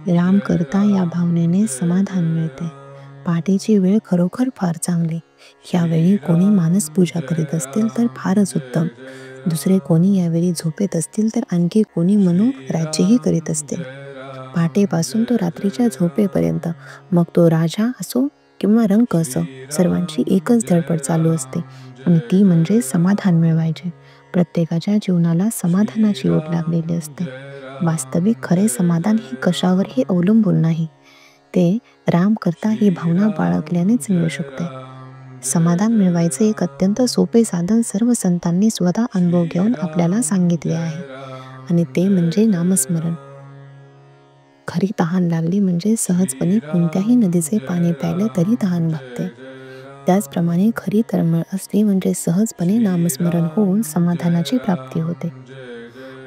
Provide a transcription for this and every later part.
राम करता या भावनेने समाधान मिळते. पहाटेची वेळ खरोखर फार चांगली. यावेळी कोणी मानस पूजा करीत असतील तर फारच उत्तम. दुसरे कोणी यावेळी झोपेत असतील तर आणखी कोणी मनोराज्यही करीत असतील. पहाटेपासून तो रात्रीच्या झोपेपर्यंत, मग तो राजा असो किंवा रंक असो, सर्वांची एकच धडपड चालू असते आणि ती म्हणजे समाधान मिळवायचे. प्रत्येकाच्या जीवनाला समाधानाची ओढ लागलेली असते. वास्तविक खरे समाधान हे कशावरही अवलंबून नाही. ते राम करता ही भावना बाळगल्यानेच मिळू शकते. समाधान मिळवायचे एक अत्यंत सोपे साधन सर्व संतांनी स्वतः अनुभव घेऊन आपल्याला सांगितले आहे आणि ते म्हणजे नामस्मरण. खरी तहान लागली म्हणजे सहजपणे कोणत्याही नदीचे पाणी प्यायले तरी तहान भागते. त्याचप्रमाणे खरी तळमळ असली म्हणजे सहजपणे नामस्मरण होऊन समाधानाची प्राप्ती होते.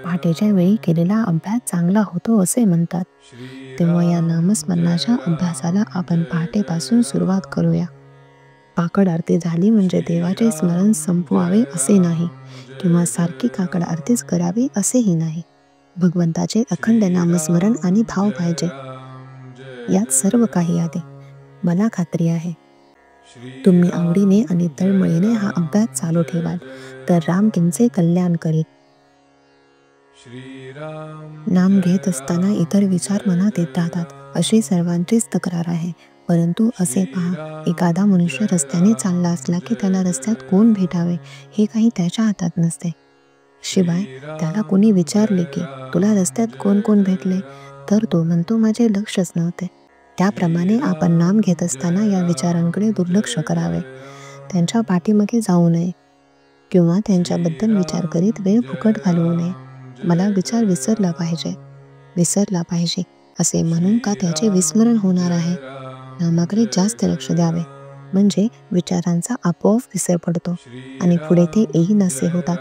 पहाटेच्या वेळी केलेला अभ्यास चांगला होतो असे म्हणतात. तेव्हा या नामस्मरणाच्या अभ्यासाला आपण पहाटेपासून सुरुवात करूया. काकड आरती झाली म्हणजे देवाचे स्मरण संपवावे असे नाही किंवा सारखी काकड आरतीच करावी असेही नाही. भगवंताचे अखंड नामस्मरण आणि भाव पाहिजे. यात सर्व काही आहे. मला खात्री आहे तुम्ही आवडीने आणि तळमळीने हा अभ्यास चालू ठेवाल तर राम तुमचे कल्याण करील. नाम घेत असताना इतर विचार मनात येत राहतात अशी सर्वांचीच तक्रार आहे. परंतु असे पहा, एखादा मनुष्य रस्त्याने चालला असला की त्याला रस्त्यात कोण भेटावे हे काही त्याच्या हातात नसते. शिवाय त्याला कोणी विचारले की तुला रस्त्यात कोण कोण भेटले तर तो म्हणतो माझे लक्षच नव्हते. त्याप्रमाणे आपण नाम घेत असताना या विचारांकडे दुर्लक्ष करावे. त्यांच्या पाठीमागे जाऊ नये किंवा त्यांच्याबद्दल विचार करीत वेळ फुकट घालवू नये. मला विचार विसरला पाहिजे असे म्हणून का त्याचे विस्मरण होणार आहे. नामाकडे जास्त लक्ष द्यावे म्हणजे विचारांचा आपोआप विसर पडतो आणि पुढे ते येईनासे होतात.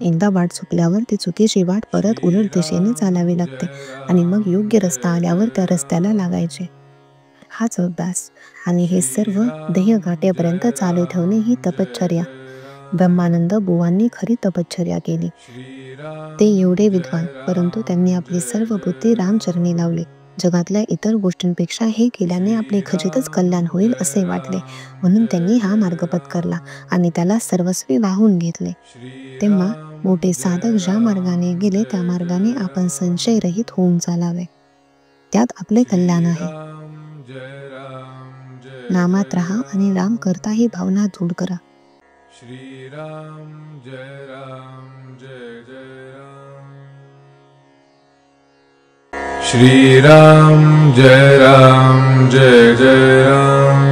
एकदा वाट चुकल्यावर ती चुकीची वाट परत उलट दिशेने चालावी लागते आणि मग योग्य रस्ता आल्यावर त्या रस्त्याला लागायचे. हाच अभ्यास आणि हे सर्व ध्येय गाठेपर्यंत चालू ठेवणे ही तपश्चर्या. ब्रह्मानंद बुवांनी खरी तपश्चर्या केली. ते एवढे विद्वान, परंतु त्यांनी आपली सर्व बुद्धी रामचरणी लावली. जगातल्या इतर गोष्टींपेक्षा हे केल्याने आपले खचितच कल्याण होईल असे वाटले म्हणून त्यांनी हा मार्ग पत्करला आणि त्याला सर्वस्वी वाहून घेतले. तेव्हा मोठे साधक ज्या मार्गाने गेले त्या मार्गाने आपण संशयरहित होऊन चालावे. त्यात आपले कल्याण आहे. नामात राहा आणि राम करता ही भावना दृढ करा. श्रीराम जय राम जय जय राम. श्रीराम जय राम जय जय राम.